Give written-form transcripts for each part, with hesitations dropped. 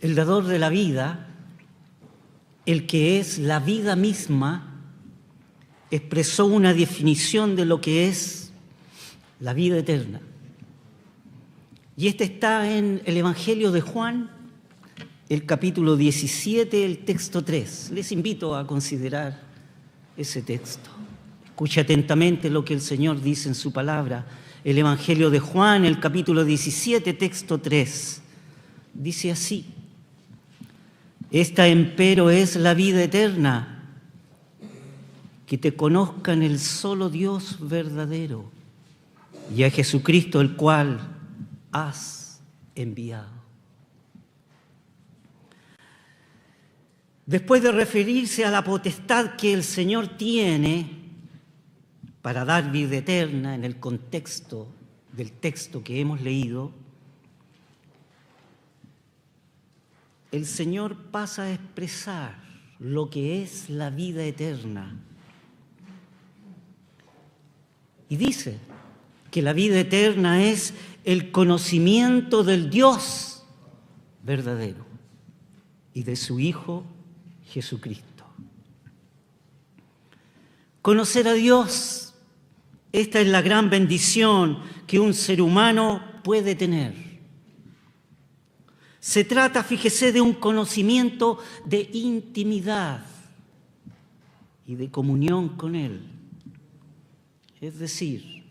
el dador de la vida, el que es la vida misma, expresó una definición de lo que es la vida eterna. Y esta está en el Evangelio de Juan, el capítulo 17, el texto 3. Les invito a considerar ese texto. Escuche atentamente lo que el Señor dice en su palabra. El Evangelio de Juan, el capítulo 17, texto 3. Dice así: esta empero es la vida eterna, que te conozcan el solo Dios verdadero y a Jesucristo el cual has enviado. Después de referirse a la potestad que el Señor tiene para dar vida eterna en el contexto del texto que hemos leído, el Señor pasa a expresar lo que es la vida eterna. Y dice que la vida eterna es el conocimiento del Dios verdadero y de su Hijo Jesucristo. Conocer a Dios, esta es la gran bendición que un ser humano puede tener. Se trata, fíjese, de un conocimiento de intimidad y de comunión con Él. Es decir,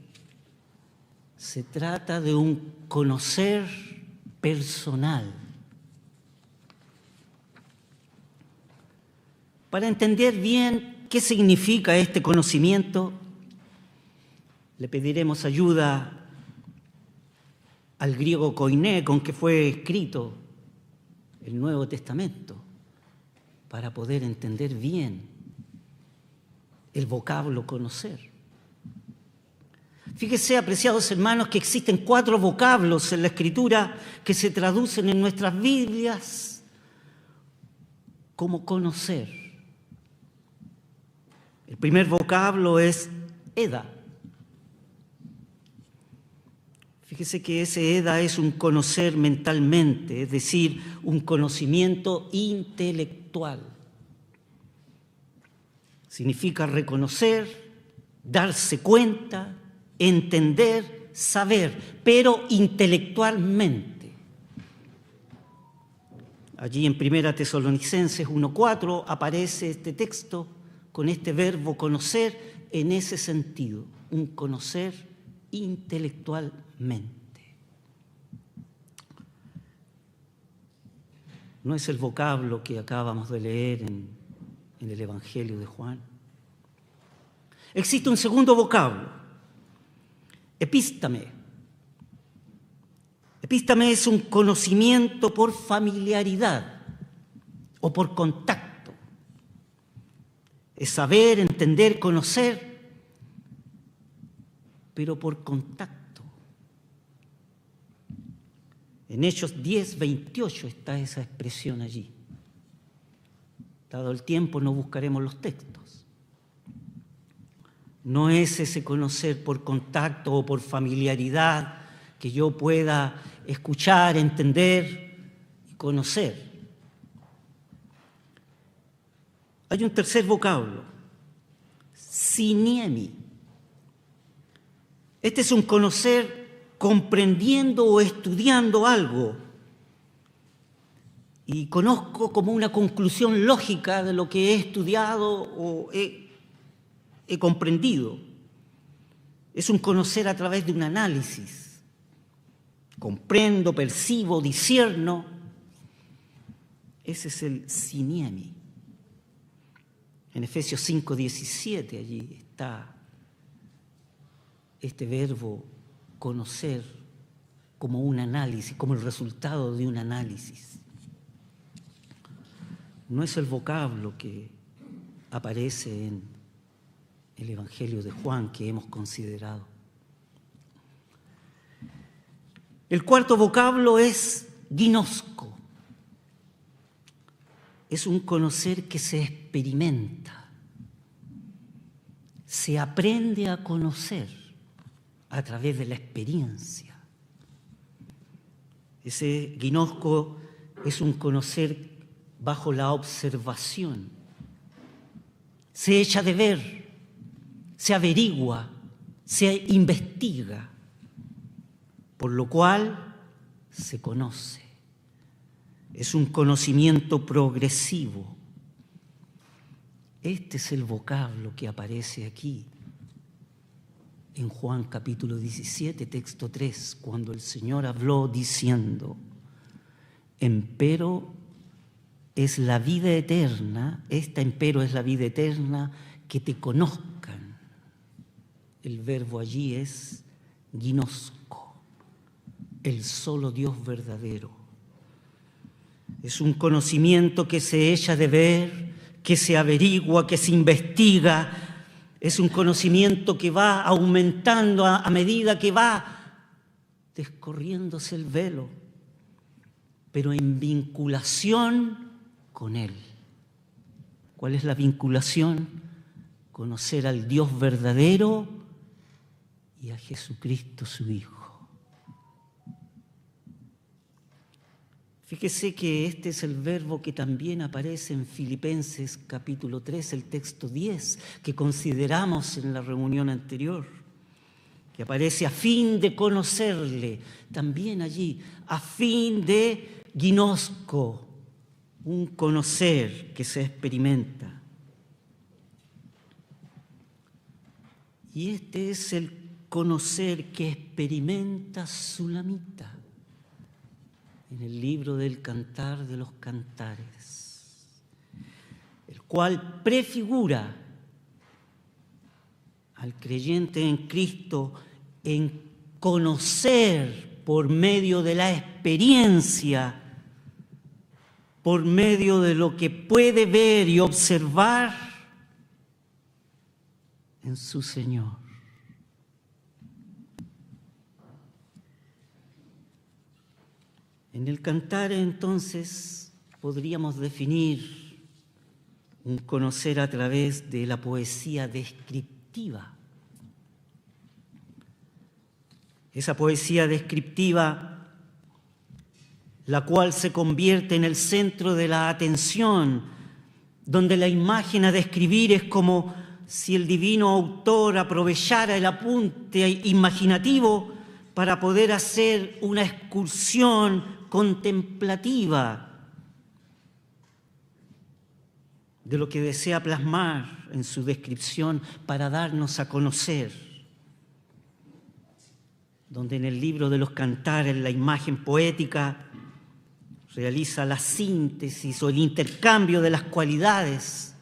se trata de un conocer personal. Para entender bien qué significa este conocimiento, le pediremos ayuda al griego koiné con que fue escrito el Nuevo Testamento, para poder entender bien el vocablo conocer. Fíjese, apreciados hermanos, que existen 4 vocablos en la Escritura que se traducen en nuestras Biblias como conocer. El primer vocablo es eda. Fíjese que ese eda es un conocer mentalmente, es decir, un conocimiento intelectual. Significa reconocer, darse cuenta, entender, saber, pero intelectualmente. Allí en 1 Tesalonicenses 1:4 aparece este texto con este verbo conocer en ese sentido, un conocer intelectualmente. No es el vocablo que acabamos de leer en el Evangelio de Juan. Existe un segundo vocablo, epístame. Epístame es un conocimiento por familiaridad o por contacto. Es saber, entender, conocer, pero por contacto. En Hechos 10:28 está esa expresión allí. Dado el tiempo, no buscaremos los textos. No es ese conocer por contacto o por familiaridad que yo pueda escuchar, entender y conocer. Hay un tercer vocablo, siniemi. Este es un conocer comprendiendo o estudiando algo. Y conozco como una conclusión lógica de lo que he estudiado o he comprendido. Es un conocer a través de un análisis. Comprendo, percibo, discierno. Ese es el siniemi. En Efesios 5:17 allí está este verbo conocer como un análisis, como el resultado de un análisis. No es el vocablo que aparece en el Evangelio de Juan que hemos considerado. El cuarto vocablo es ginosko. Es un conocer que se experimenta, se aprende a conocer a través de la experiencia. Ese ginosko es un conocer bajo la observación. Se echa de ver, se averigua, se investiga, por lo cual se conoce. Es un conocimiento progresivo. Este es el vocablo que aparece aquí en Juan capítulo 17, texto 3, cuando el Señor habló diciendo: empero es la vida eterna, esta empero es la vida eterna, que te conozcan. El verbo allí es ginosco, el solo Dios verdadero. Es un conocimiento que se echa de ver, que se averigua, que se investiga. Es un conocimiento que va aumentando a medida que va descorriéndose el velo, pero en vinculación con Él. ¿Cuál es la vinculación? Conocer al Dios verdadero y a Jesucristo su Hijo. Fíjese que este es el verbo que también aparece en Filipenses capítulo 3, el texto 10, que consideramos en la reunión anterior, que aparece a fin de conocerle, también allí, a fin de ginosco, un conocer que se experimenta. Y este es el conocer que experimenta Sulamita en el libro del Cantar de los Cantares, el cual prefigura al creyente en Cristo en conocer por medio de la experiencia, por medio de lo que puede ver y observar en su Señor. En el Cantar, entonces, podríamos definir un conocer a través de la poesía descriptiva. Esa poesía descriptiva, la cual se convierte en el centro de la atención, donde la imagen a describir es como si el divino autor aprovechara el apunte imaginativo para poder hacer una excursión contemplativa de lo que desea plasmar en su descripción para darnos a conocer, donde en el libro de los Cantares la imagen poética realiza la síntesis o el intercambio de las cualidades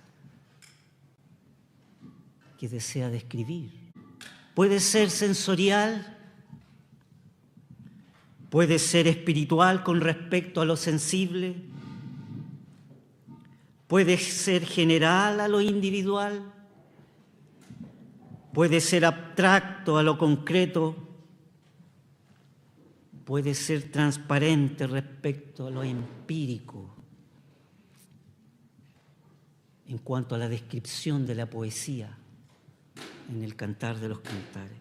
que desea describir. Puede ser sensorial, puede ser espiritual con respecto a lo sensible, puede ser general a lo individual, puede ser abstracto a lo concreto, puede ser transparente respecto a lo empírico en cuanto a la descripción de la poesía en el Cantar de los Cantares.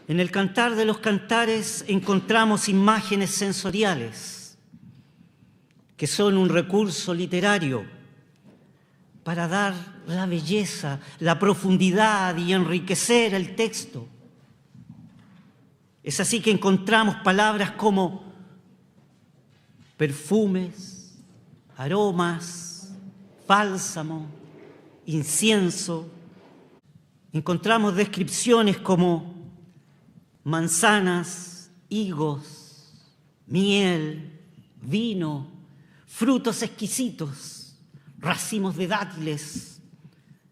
En el Cantar de los Cantares encontramos imágenes sensoriales que son un recurso literario para dar la belleza, la profundidad y enriquecer el texto. Es así que encontramos palabras como perfumes, aromas, bálsamo, incienso. Encontramos descripciones como manzanas, higos, miel, vino, frutos exquisitos, racimos de dátiles,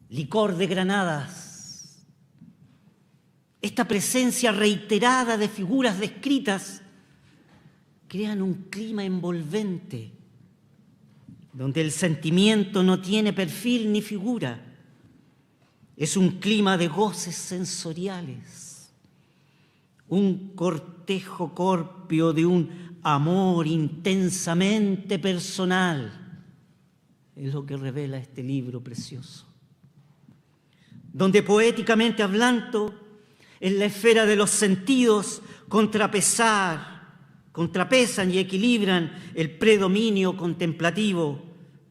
licor de granadas. Esta presencia reiterada de figuras descritas crean un clima envolvente, donde el sentimiento no tiene perfil ni figura. Es un clima de goces sensoriales, un cortejo corpio de un amor intensamente personal. Es lo que revela este libro precioso, donde poéticamente hablando, en la esfera de los sentidos, contrapesar contrapesan y equilibran el predominio contemplativo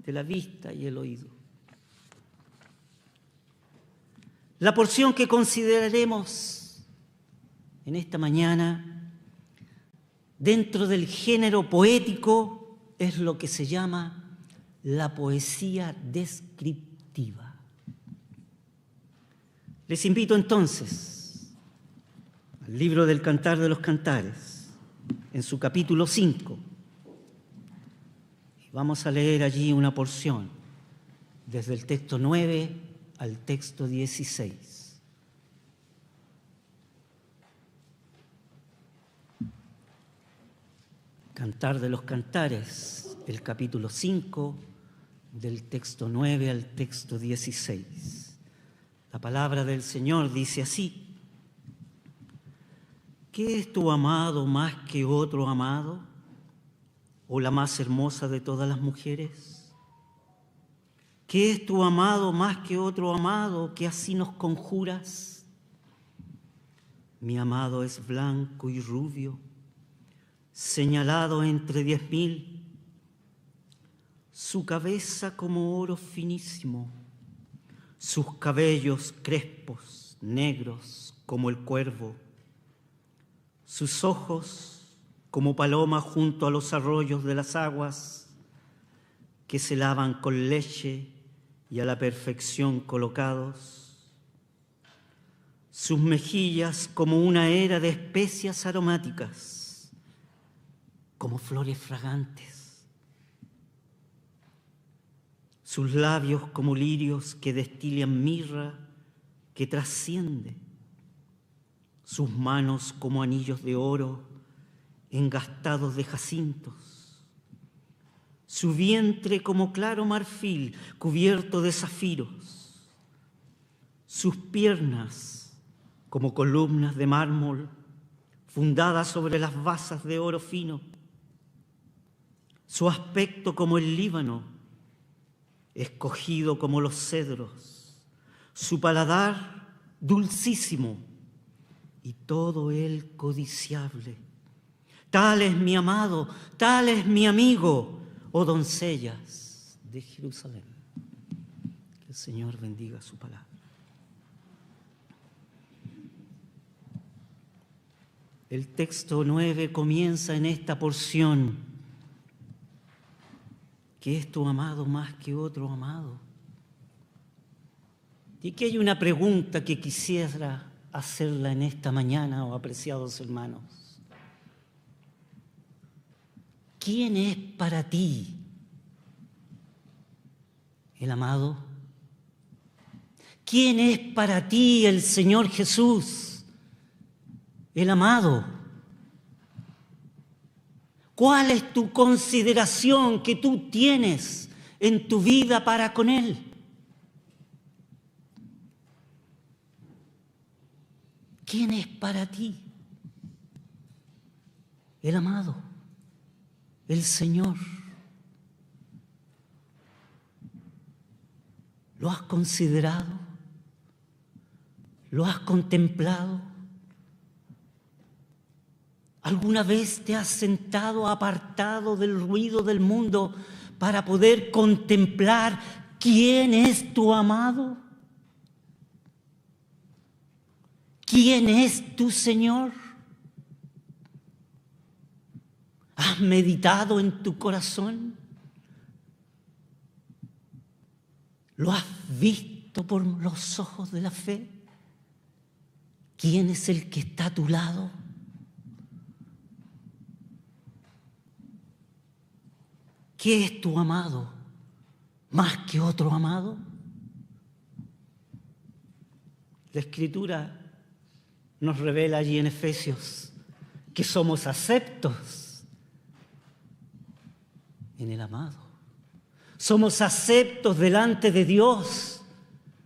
de la vista y el oído. La porción que consideraremos en esta mañana dentro del género poético es lo que se llama la poesía descriptiva. Les invito entonces al libro del Cantar de los Cantares, en su capítulo 5. Vamos a leer allí una porción, desde el texto 9 al texto 16. Cantar de los Cantares, el capítulo 5, del texto 9 al texto 16. La palabra del Señor dice así: ¿qué es tu amado más que otro amado? ¿O la más hermosa de todas las mujeres? ¿Qué es tu amado más que otro amado que así nos conjuras? Mi amado es blanco y rubio, señalado entre 10.000, su cabeza como oro finísimo, sus cabellos crespos, negros como el cuervo, sus ojos como paloma junto a los arroyos de las aguas que se lavan con leche y a la perfección colocados, sus mejillas como una era de especias aromáticas, como flores fragantes, sus labios como lirios que destilan mirra que trasciende, sus manos como anillos de oro engastados de jacintos, su vientre como claro marfil cubierto de zafiros, sus piernas como columnas de mármol fundadas sobre las basas de oro fino, su aspecto como el Líbano, escogido como los cedros, su paladar dulcísimo y todo él codiciable. Tal es mi amado, tal es mi amigo, oh doncellas de Jerusalén. Que el Señor bendiga su palabra. El texto 9 comienza en esta porción: ¿qué es tu amado más que otro amado? Y aquí hay una pregunta que quisiera hacerla en esta mañana, oh apreciados hermanos. ¿Quién es para ti el amado? ¿Quién es para ti el Señor Jesús, el amado? ¿Cuál es tu consideración que tú tienes en tu vida para con Él? ¿Quién es para ti el amado, el Señor? ¿Lo has considerado? ¿Lo has contemplado? ¿Alguna vez te has sentado apartado del ruido del mundo para poder contemplar quién es tu amado? ¿Quién es tu Señor? ¿Has meditado en tu corazón? ¿Lo has visto por los ojos de la fe? ¿Quién es el que está a tu lado? ¿Qué es tu amado más que otro amado? La Escritura nos revela allí en Efesios que somos aceptos en el amado. Somos aceptos delante de Dios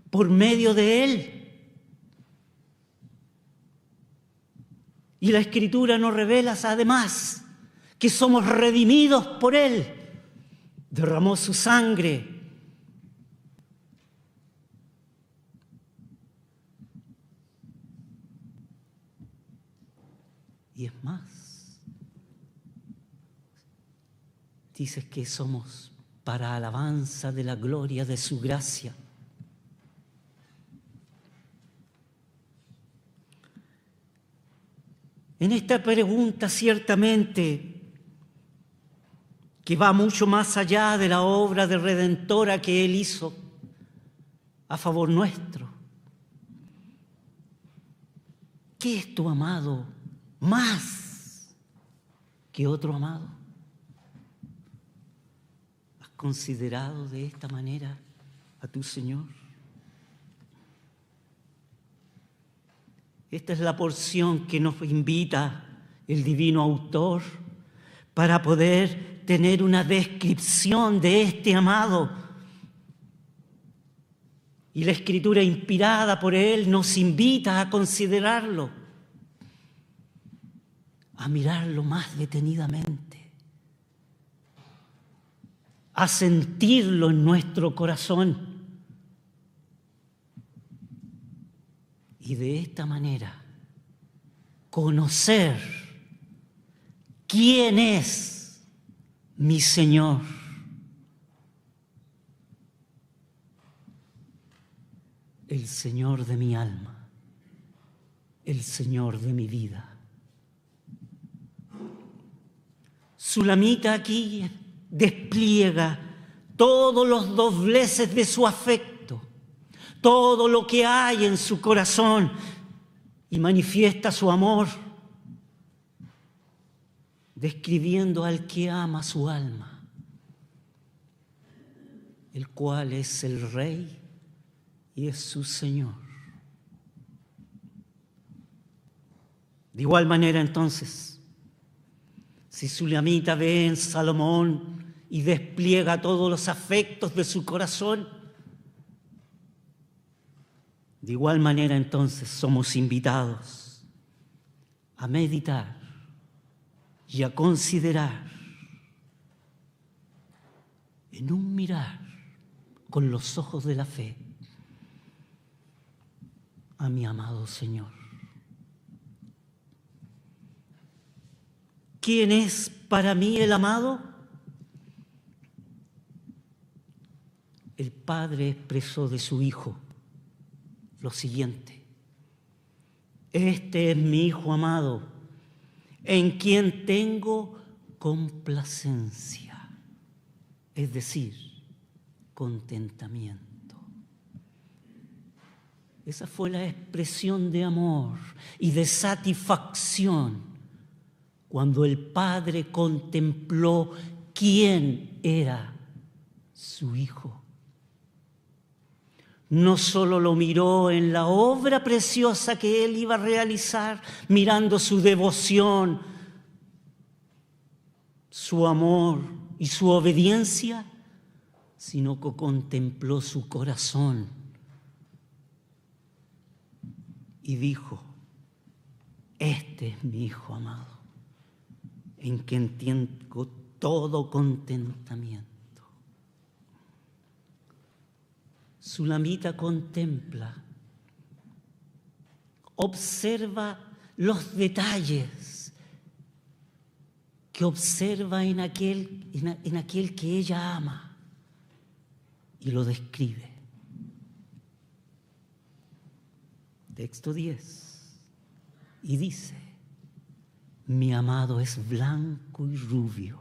por medio de Él. Y la Escritura nos revela además que somos redimidos por Él. Derramó su sangre. Y es más, dices que somos para alabanza de la gloria de su gracia. En esta pregunta ciertamente que va mucho más allá de la obra de redentora que Él hizo a favor nuestro. ¿Qué es tu amado más que otro amado? ¿Has considerado de esta manera a tu Señor? Esta es la porción que nos invita el divino autor para poder tener una descripción de este amado. Y la Escritura inspirada por Él nos invita a considerarlo, a mirarlo más detenidamente, a sentirlo en nuestro corazón. Y de esta manera conocer quién es mi Señor. El Señor de mi alma, el Señor de mi vida. Sulamita aquí despliega todos los dobleces de su afecto, todo lo que hay en su corazón y manifiesta su amor, describiendo al que ama su alma, el cual es el Rey y es su Señor. De igual manera, entonces, si Sulamita ve en Salomón y despliega todos los afectos de su corazón, de igual manera, entonces, somos invitados a meditar y a considerar en un mirar con los ojos de la fe a mi amado Señor. ¿Quién es para mí el amado? El Padre expresó de su Hijo lo siguiente: este es mi Hijo amado, en quien tengo complacencia, es decir, contentamiento. Esa fue la expresión de amor y de satisfacción cuando el Padre contempló quién era su Hijo. No solo lo miró en la obra preciosa que Él iba a realizar, mirando su devoción, su amor y su obediencia, sino que contempló su corazón y dijo: este es mi Hijo amado, en quien tengo todo contentamiento. Sulamita contempla, observa los detalles que observa en aquel que ella ama y lo describe. Texto 10. Y dice: mi amado es blanco y rubio,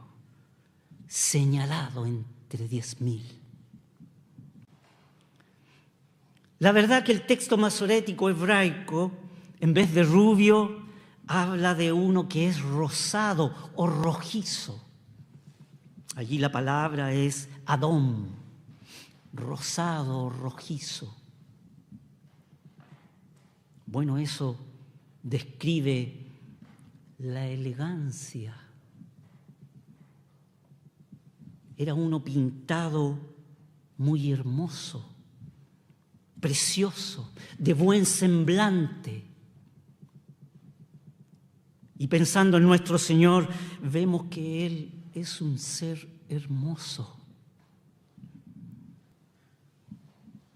señalado entre 10.000. La verdad que el texto masorético hebraico, en vez de rubio, habla de uno que es rosado o rojizo. Allí la palabra es Adón, rosado o rojizo. Bueno, eso describe la elegancia. Era uno pintado muy hermoso, precioso, de buen semblante. Y pensando en nuestro Señor, vemos que Él es un ser hermoso.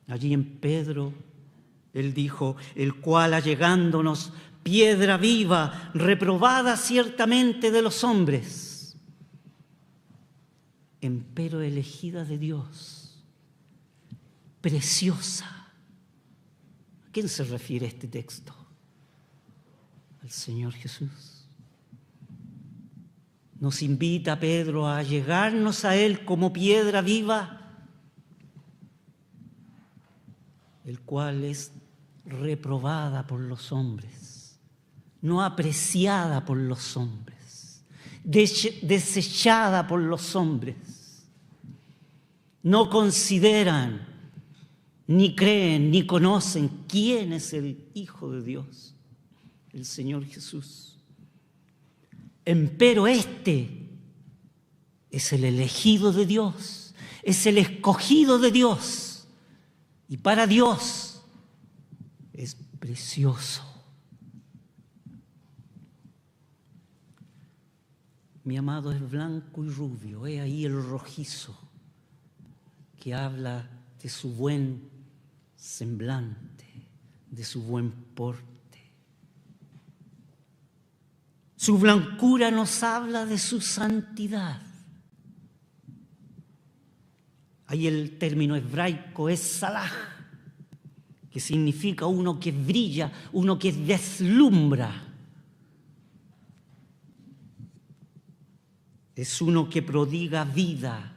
Allí en Pedro, Él dijo: el cual, allegándonos, piedra viva, reprobada ciertamente de los hombres, empero elegida de Dios, preciosa. ¿A quién se refiere este texto? Al Señor Jesús. Nos invita Pedro a llegarnos a Él como piedra viva, el cual es reprobada por los hombres, no apreciada por los hombres, desechada por los hombres. No consideran, ni creen, ni conocen quién es el Hijo de Dios, el Señor Jesús. Empero este es el elegido de Dios, es el escogido de Dios, y para Dios es precioso. Mi amado es blanco y rubio, he ahí el rojizo que habla de su buen semblante, de su buen porte. Su blancura nos habla de su santidad. Ahí el término hebraico es salah, que significa uno que brilla, uno que deslumbra. Es uno que prodiga vida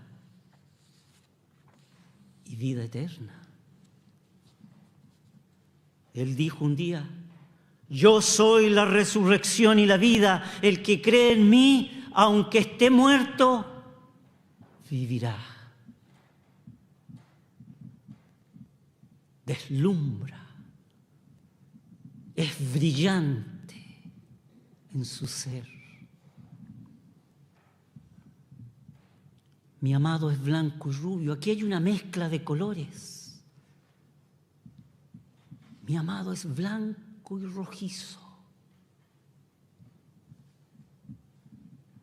y vida eterna. Él dijo un día: yo soy la resurrección y la vida. El que cree en mí, aunque esté muerto, vivirá. Deslumbra. Es brillante en su ser. Mi amado es blanco y rubio. Aquí hay una mezcla de colores. Mi amado es blanco y rojizo.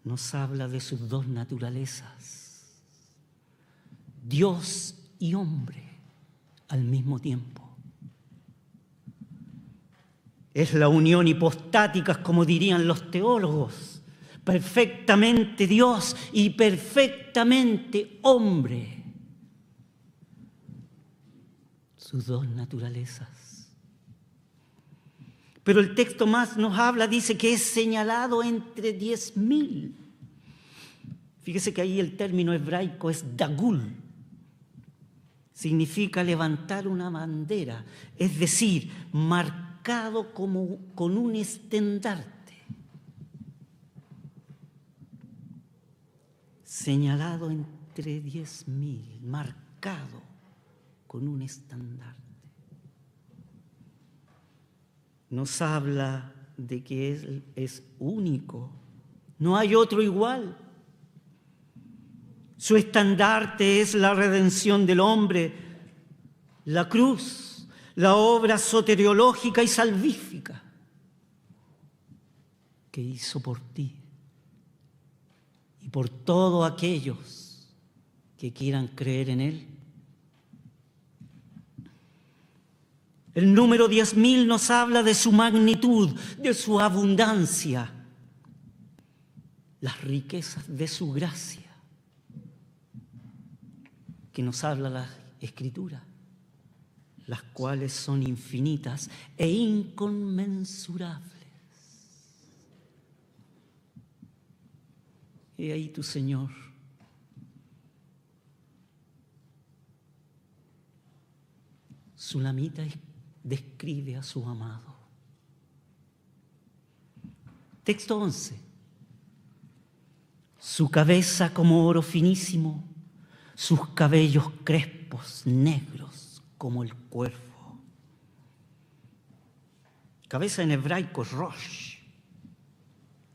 Nos habla de sus dos naturalezas, Dios y hombre al mismo tiempo. Es la unión hipostática, como dirían los teólogos, perfectamente Dios y perfectamente hombre. Sus dos naturalezas. Pero el texto más nos habla, dice que es señalado entre 10,000. Fíjese que ahí el término hebraico es dagul. Significa levantar una bandera, es decir, marcado como con un estandarte. Señalado entre 10,000, marcado con un estandarte. Nos habla de que Él es único, no hay otro igual. Su estandarte es la redención del hombre, la cruz, la obra soteriológica y salvífica que hizo por ti y por todos aquellos que quieran creer en Él. El número 10,000 nos habla de su magnitud, de su abundancia, las riquezas de su gracia, que nos habla la Escritura, las cuales son infinitas e inconmensurables. He ahí tu Señor. Sulamita describe a su amado. Texto 11. Su cabeza como oro finísimo, sus cabellos crespos, negros como el cuervo. Cabeza en hebraico es rosh.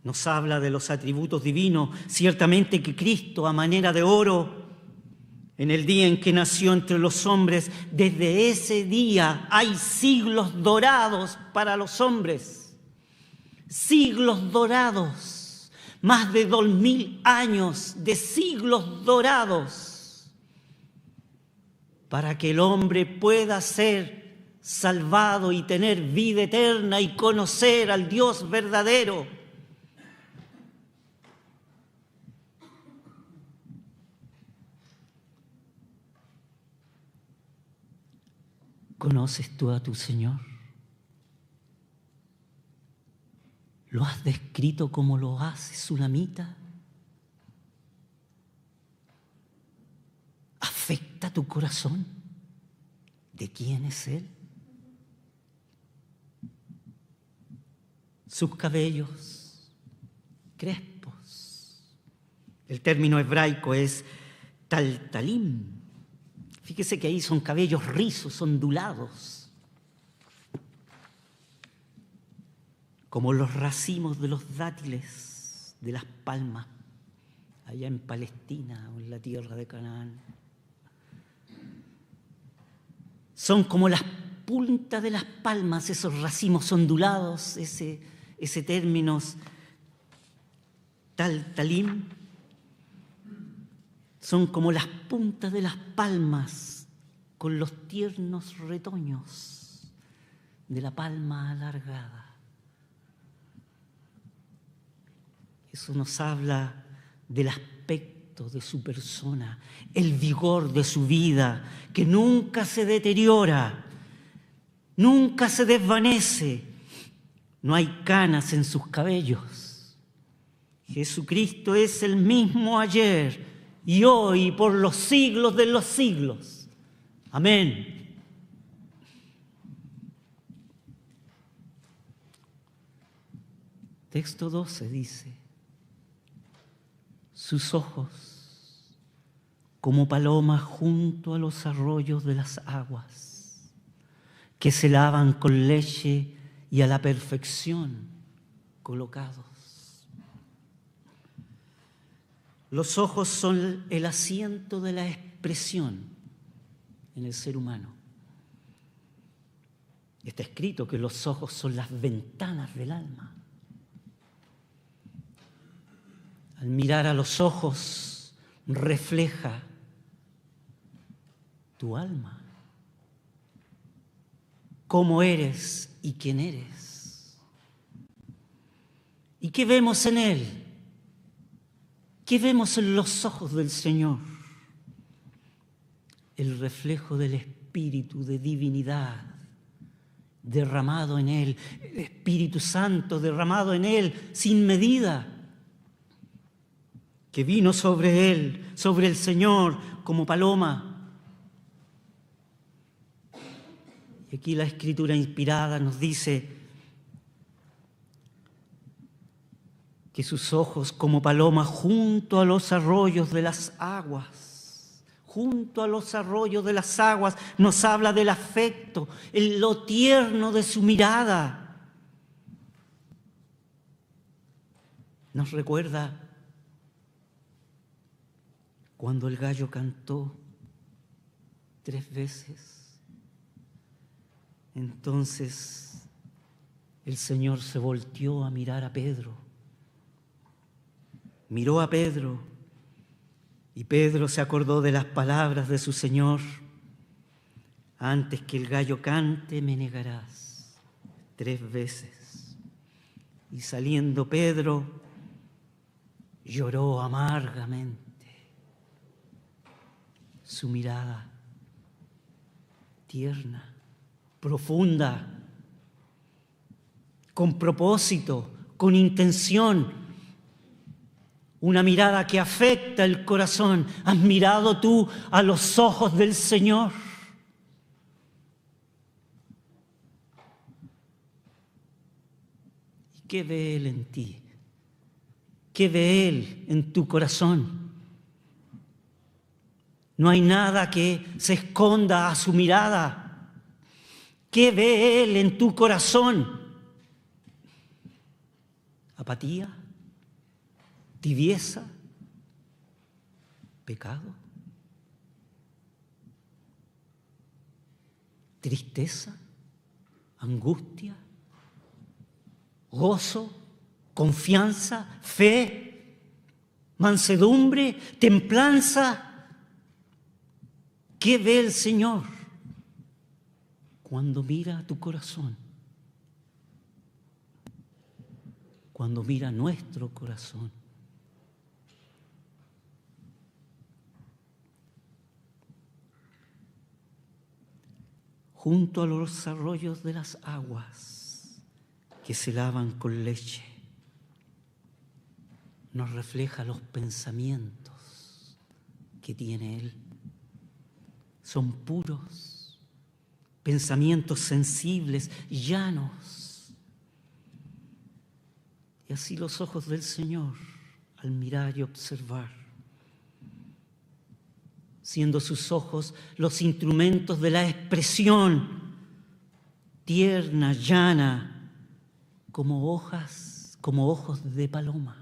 Nos habla de los atributos divinos. Ciertamente que Cristo, a manera de oro, en el día en que nació entre los hombres, desde ese día hay siglos dorados para los hombres. Siglos dorados, más de 2,000 años de siglos dorados, para que el hombre pueda ser salvado y tener vida eterna y conocer al Dios verdadero. ¿Conoces tú a tu Señor? ¿Lo has descrito como lo hace Sulamita? ¿Afecta tu corazón? ¿De quién es Él? Sus cabellos crespos. El término hebraico es taltalim. Fíjese que ahí son cabellos rizos, ondulados, como los racimos de los dátiles de las palmas, allá en Palestina o en la tierra de Canaán. Son como las puntas de las palmas, esos racimos ondulados, ese término taltalim, son como las puntas de las palmas con los tiernos retoños de la palma alargada. Eso nos habla del aspecto de su persona, el vigor de su vida, que nunca se deteriora, nunca se desvanece. No hay canas en sus cabellos. Jesucristo es el mismo ayer y hoy y por los siglos de los siglos. Amén. Texto 12 dice: sus ojos como palomas junto a los arroyos de las aguas, que se lavan con leche y a la perfección colocados. Los ojos son el asiento de la expresión en el ser humano. Está escrito que los ojos son las ventanas del alma. Al mirar a los ojos refleja tu alma, cómo eres y quién eres. ¿Y qué vemos en Él? ¿Qué vemos en los ojos del Señor? El reflejo del Espíritu de divinidad derramado en Él, el Espíritu Santo derramado en Él sin medida, que vino sobre Él, sobre el Señor, como paloma. Y aquí la Escritura inspirada nos dice que sus ojos como paloma junto a los arroyos de las aguas, junto a los arroyos de las aguas, nos habla del afecto, lo tierno de su mirada. Nos recuerda cuando el gallo cantó 3 veces. Entonces el Señor se volteó a mirar a Pedro. Miró a Pedro y Pedro se acordó de las palabras de su Señor: antes que el gallo cante me negarás 3 veces. Y saliendo Pedro lloró amargamente. Su mirada tierna, profunda, con propósito, con intención. Una mirada que afecta el corazón. ¿Has mirado tú a los ojos del Señor? ¿Y qué ve Él en ti? ¿Qué ve Él en tu corazón? No hay nada que se esconda a su mirada. ¿Qué ve Él en tu corazón? ¿Apatía? ¿Tibieza? ¿Pecado? ¿Tristeza? ¿Angustia? ¿Gozo? ¿Confianza? ¿Fe? ¿Mansedumbre? ¿Templanza? ¿Qué ve el Señor cuando mira a tu corazón? Cuando mira nuestro corazón. junto a los arroyos de las aguas que se lavan con leche. Nos refleja los pensamientos que tiene Él. Son puros, pensamientos sensibles, llanos. Y así los ojos del Señor, al mirar y observar, siendo sus ojos los instrumentos de la expresión tierna, llana, como ojos de paloma.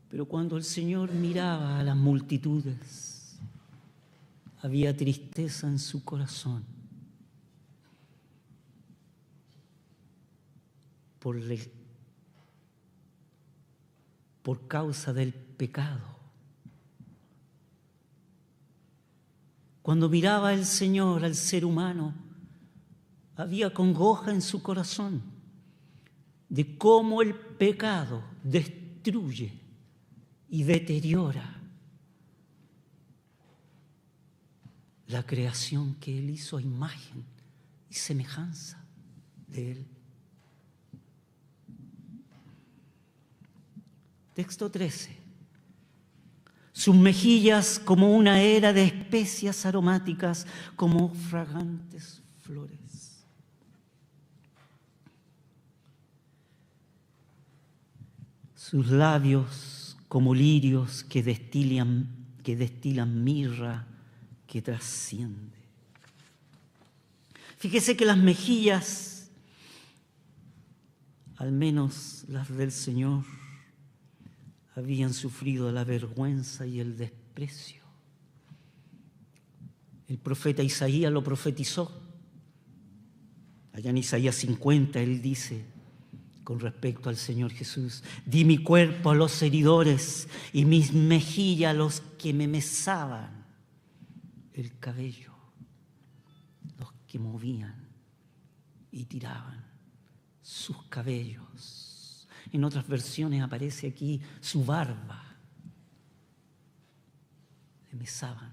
Pero cuando el Señor miraba a las multitudes, había tristeza en su corazón por causa del pecado. Cuando miraba el Señor al ser humano, había congoja en su corazón de cómo el pecado destruye y deteriora la creación que Él hizo a imagen y semejanza de Él. Texto 13. Sus mejillas como una era de especias aromáticas, como fragantes flores. Sus labios como lirios que destilan mirra que trasciende. Fíjese que las mejillas, al menos las del Señor, habían sufrido la vergüenza y el desprecio. El profeta Isaías lo profetizó. Allá en Isaías 50 él dice, con respecto al Señor Jesús: di mi cuerpo a los heridores y mis mejillas a los que me mesaban el cabello, los que movían y tiraban sus cabellos. En otras versiones aparece aquí su barba. Le mesaban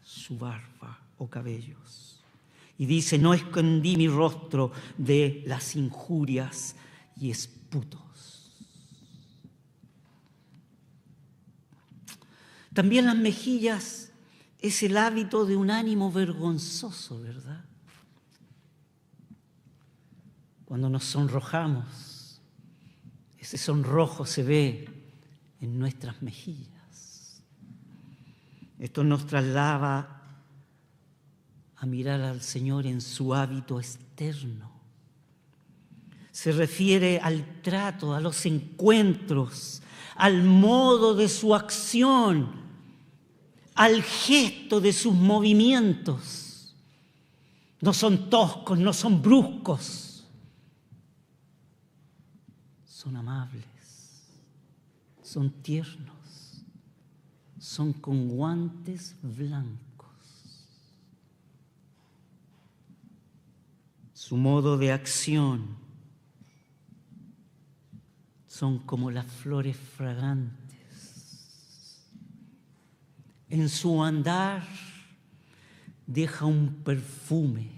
su barba o cabellos. Y dice: no escondí mi rostro de las injurias y esputos. También las mejillas es el hábito de un ánimo vergonzoso, ¿verdad? Cuando nos sonrojamos, ese sonrojo se ve en nuestras mejillas. Esto nos traslada a mirar al Señor en su hábito externo. Se refiere al trato, a los encuentros, al modo de su acción, al gesto de sus movimientos. No son toscos, no son bruscos. Son amables, son tiernos, son con guantes blancos. Su modo de acción son como las flores fragantes. En su andar deja un perfume.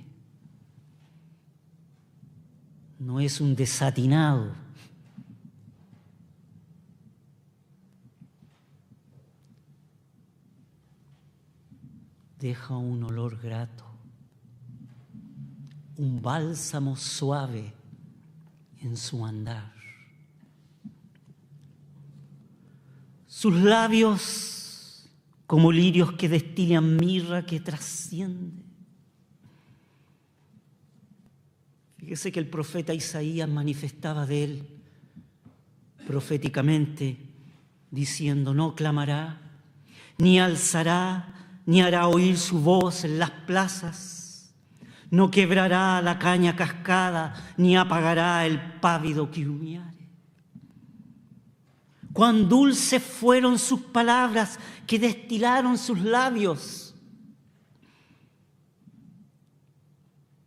No es un desatinado. Deja un olor grato, un bálsamo suave en su andar. Sus labios como lirios que destilan mirra que trasciende. Fíjese que el profeta Isaías manifestaba de él proféticamente, diciendo: no clamará, ni alzará, ni hará oír su voz en las plazas, no quebrará la caña cascada, ni apagará el pávido que humeare. Cuán dulces fueron sus palabras que destilaron sus labios.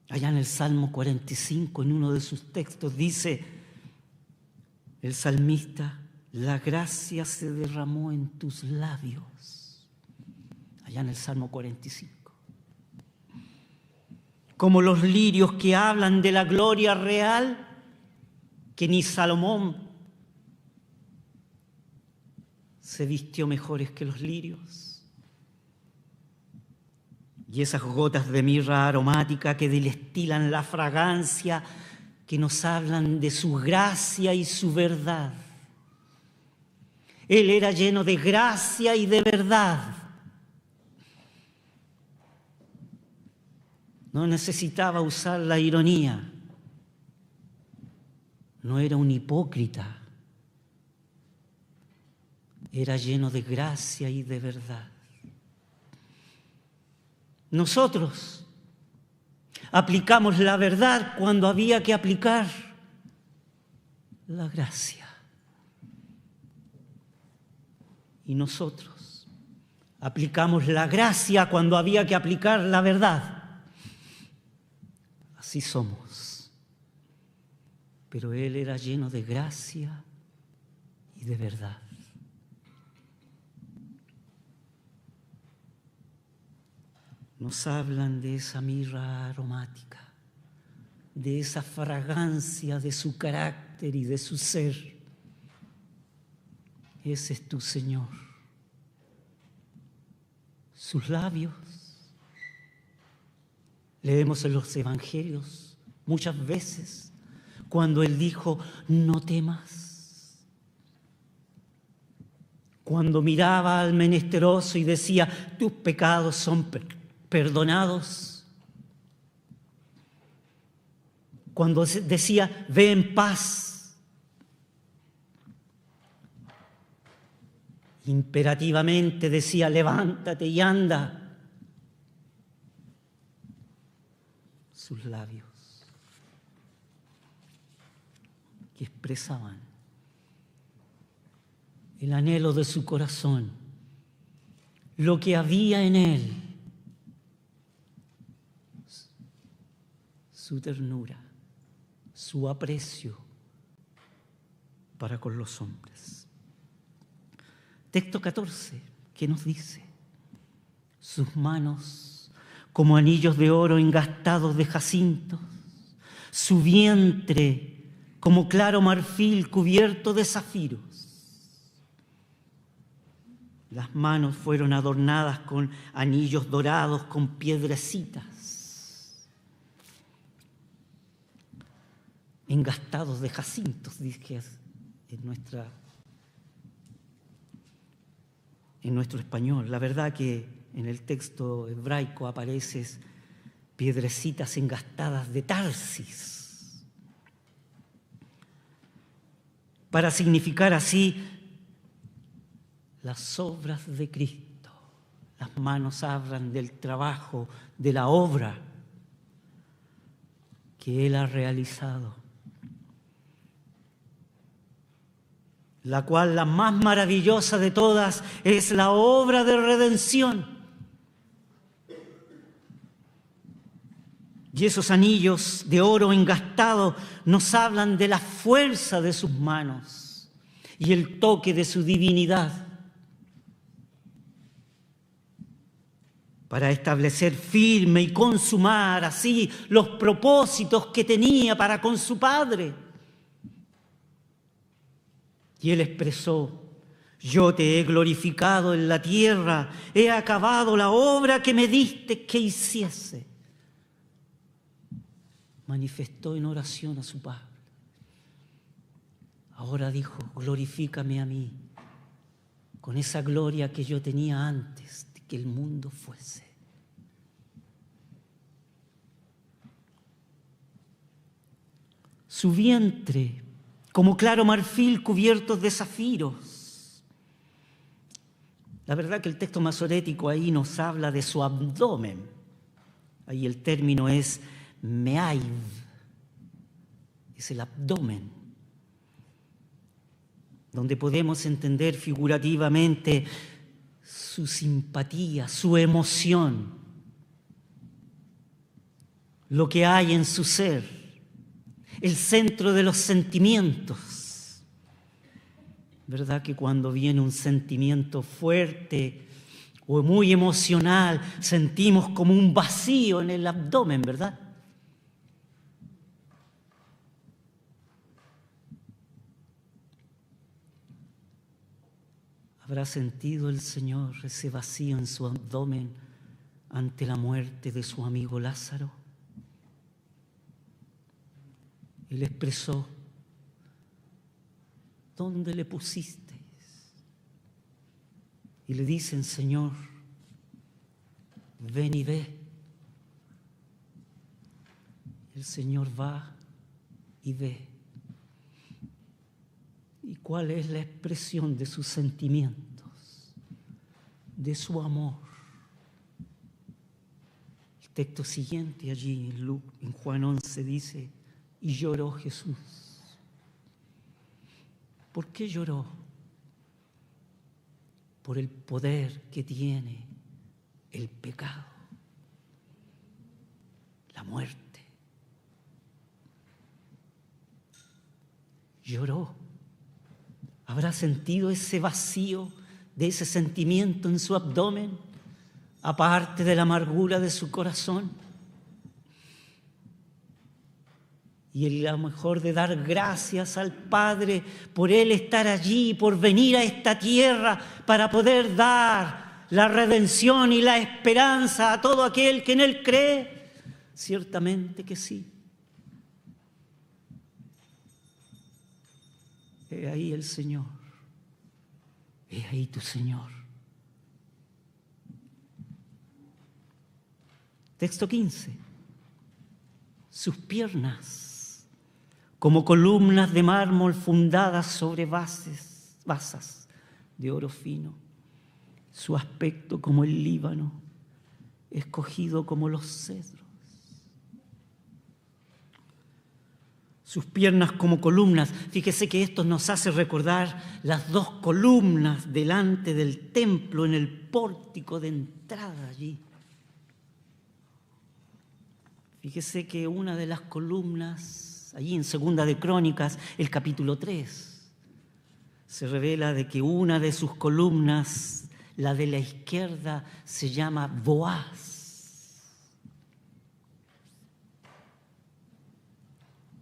Allá en el Salmo 45, en uno de sus textos, dice el salmista: la gracia se derramó en tus labios. allá en el Salmo 45. Como los lirios que hablan de la gloria real, que ni Salomón se vistió mejores que los lirios. Y esas gotas de mirra aromática que destilan la fragancia, que nos hablan de su gracia y su verdad. Él era lleno de gracia y de verdad. No necesitaba usar la ironía. No era un hipócrita. Era lleno de gracia y de verdad. Nosotros aplicamos la verdad cuando había que aplicar la gracia. Y nosotros aplicamos la gracia cuando había que aplicar la verdad. Así somos. Pero Él era lleno de gracia y de verdad. Nos hablan de esa mirra aromática, de esa fragancia de su carácter y de su ser. Ese es tu Señor. Sus labios. Leemos en los evangelios muchas veces cuando Él dijo, no temas. Cuando miraba al menesteroso y decía, tus pecados son perdonados. Cuando decía, ve en paz. Imperativamente decía, levántate y anda. Sus labios que expresaban el anhelo de su corazón, lo que había en él, su ternura, su aprecio para con los hombres. Texto 14, ¿qué nos dice? Sus manos como anillos de oro engastados de jacintos, su vientre como claro marfil cubierto de zafiros. Las manos fueron adornadas con anillos dorados, con piedrecitas, engastados de jacintos, dice en nuestro español. La verdad que en el texto hebraico aparecen piedrecitas engastadas de Tarsis, para significar así las obras de Cristo. Las manos hablan del trabajo, de la obra que Él ha realizado, la cual, la más maravillosa de todas, es la obra de redención. Y esos anillos de oro engastado nos hablan de la fuerza de sus manos y el toque de su divinidad, para establecer firme y consumar así los propósitos que tenía para con su Padre. Y Él expresó, yo te he glorificado en la tierra, he acabado la obra que me diste que hiciese. Manifestó en oración a su Padre. Ahora dijo, glorifícame a mí con esa gloria que yo tenía antes de que el mundo fuese. Su vientre como claro marfil cubiertos de zafiros. La verdad que el texto masorético ahí nos habla de su abdomen. Ahí el término es meaiv, es el abdomen, donde podemos entender figurativamente su simpatía, su emoción, lo que hay en su ser, el centro de los sentimientos. ¿Verdad que cuando viene un sentimiento fuerte, o muy emocional, sentimos como un vacío en el abdomen, ¿verdad? ¿Habrá sentido el Señor ese vacío en su abdomen ante la muerte de su amigo Lázaro? Él expresó: ¿dónde le pusisteis? Y le dicen: Señor, ven y ve. El Señor va y ve. ¿Y cuál es la expresión de sus sentimientos, de su amor? El texto siguiente allí en Juan 11 dice: y lloró Jesús. ¿Por qué lloró? Por el poder que tiene el pecado, la muerte. Lloró. ¿Habrá sentido ese vacío de ese sentimiento en su abdomen, aparte de la amargura de su corazón? Y a lo mejor de dar gracias al Padre por Él estar allí, por venir a esta tierra para poder dar la redención y la esperanza a todo aquel que en Él cree. Ciertamente que sí. He ahí el Señor. He ahí tu Señor. Texto 15. Sus piernas como columnas de mármol fundadas sobre basas de oro fino. Su aspecto como el Líbano, escogido como los cedros. Sus piernas como columnas. Fíjese que esto nos hace recordar las dos columnas delante del templo en el pórtico de entrada allí. Fíjese que una de las columnas, allí en Segunda de Crónicas, el capítulo 3, se revela de que una de sus columnas, la de la izquierda, se llama Boaz.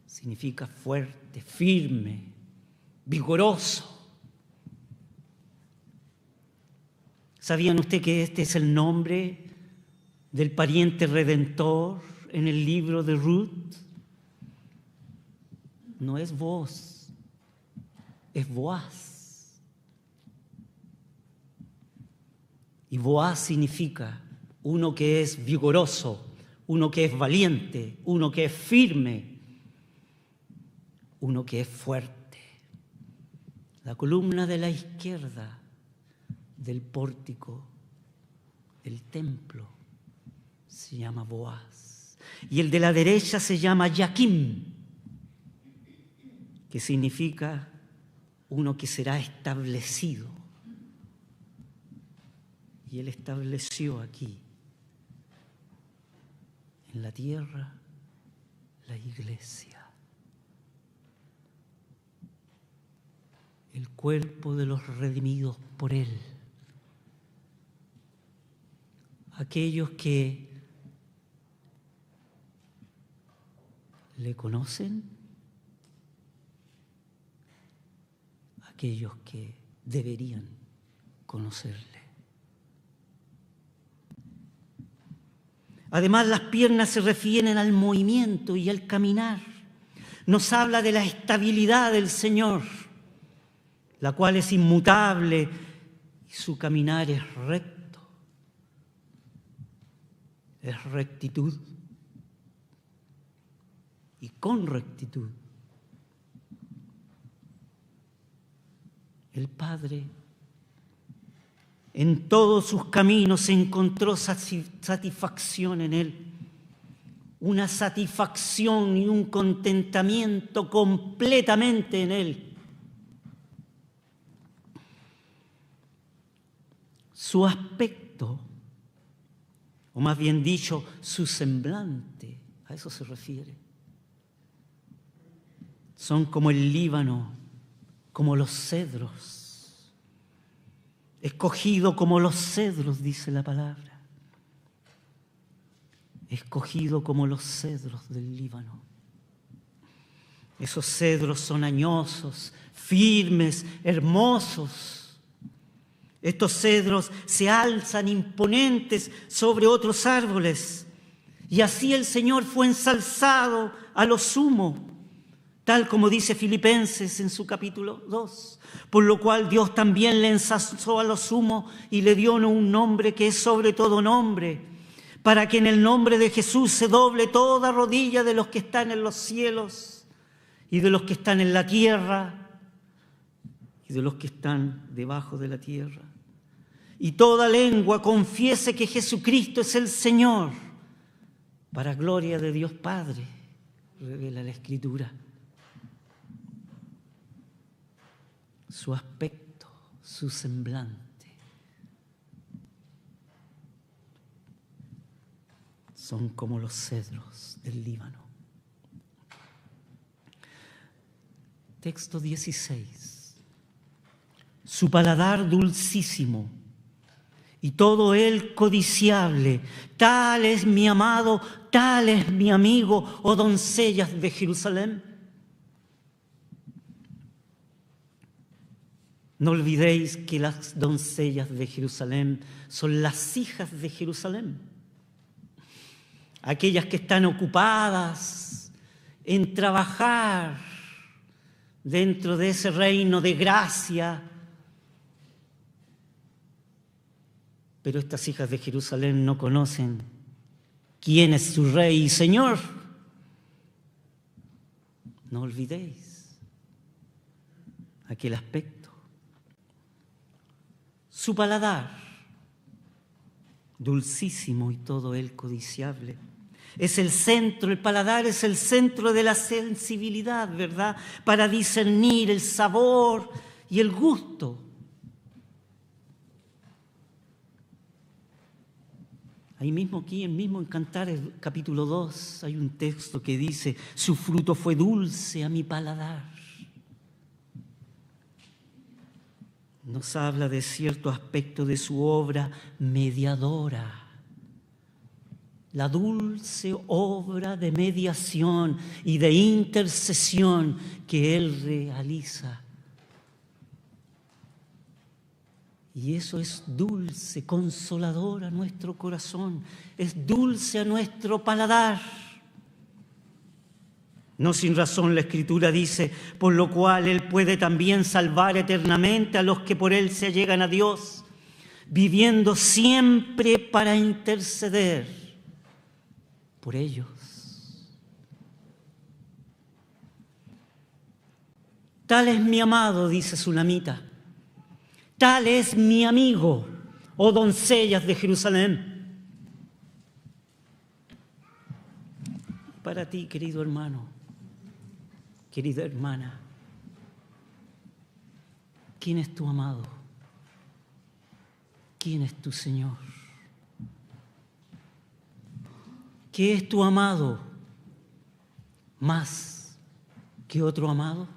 Significa fuerte, firme, vigoroso. ¿Sabían ustedes que este es el nombre del pariente redentor en el libro de Ruth? No es Boaz, es Boaz. Y Boaz significa uno que es vigoroso, uno que es valiente, uno que es firme, uno que es fuerte. La columna de la izquierda del pórtico del templo se llama Boaz. Y el de la derecha se llama Jaquim, que significa uno que será establecido. Y Él estableció aquí, en la tierra, la iglesia. El cuerpo de los redimidos por Él. Aquellos que le conocen, aquellos que deberían conocerle. Además, las piernas se refieren al movimiento y al caminar. Nos habla de la estabilidad del Señor, la cual es inmutable y su caminar es recto, es rectitud y con rectitud. El Padre en todos sus caminos encontró satisfacción en Él, una satisfacción y un contentamiento completamente en Él. Su aspecto, o más bien dicho, su semblante, a eso se refiere. Son como el Líbano, como los cedros. escogido como los cedros, dice la palabra. Escogido como los cedros del Líbano. Esos cedros son añosos, firmes, hermosos. Estos cedros se alzan imponentes sobre otros árboles. Y así el Señor fue ensalzado a lo sumo, tal como dice Filipenses en su capítulo 2. Por lo cual Dios también le ensalzó a lo sumo y le dio un nombre que es sobre todo nombre, para que en el nombre de Jesús se doble toda rodilla de los que están en los cielos y de los que están en la tierra y de los que están debajo de la tierra. Y toda lengua confiese que Jesucristo es el Señor, para gloria de Dios Padre, revela la Escritura. Su aspecto, su semblante. Son como los cedros del Líbano. Texto 16. Su paladar dulcísimo y todo él codiciable, tal es mi amado, tal es mi amigo, oh doncellas de Jerusalén. No olvidéis que las doncellas de Jerusalén son las hijas de Jerusalén, aquellas que están ocupadas en trabajar dentro de ese reino de gracia. Pero estas hijas de Jerusalén no conocen quién es su Rey y Señor. No olvidéis aquel aspecto. Su paladar, dulcísimo y todo él codiciable. Es el centro, el paladar es el centro de la sensibilidad, ¿verdad? Para discernir el sabor y el gusto. Ahí mismo, aquí mismo en Cantares, capítulo 2, hay un texto que dice: su fruto fue dulce a mi paladar. Nos habla de cierto aspecto de su obra mediadora. La dulce obra de mediación y de intercesión que Él realiza. Y eso es dulce, consolador a nuestro corazón, es dulce a nuestro paladar. No sin razón la Escritura dice: por lo cual Él puede también salvar eternamente a los que por Él se allegan a Dios, viviendo siempre para interceder por ellos. Tal es mi amado, dice Sulamita. Tal es mi amigo, oh doncellas de Jerusalén. Para ti, querido hermano, querida hermana, ¿quién es tu amado? ¿Quién es tu Señor? ¿Qué es tu amado más que otro amado?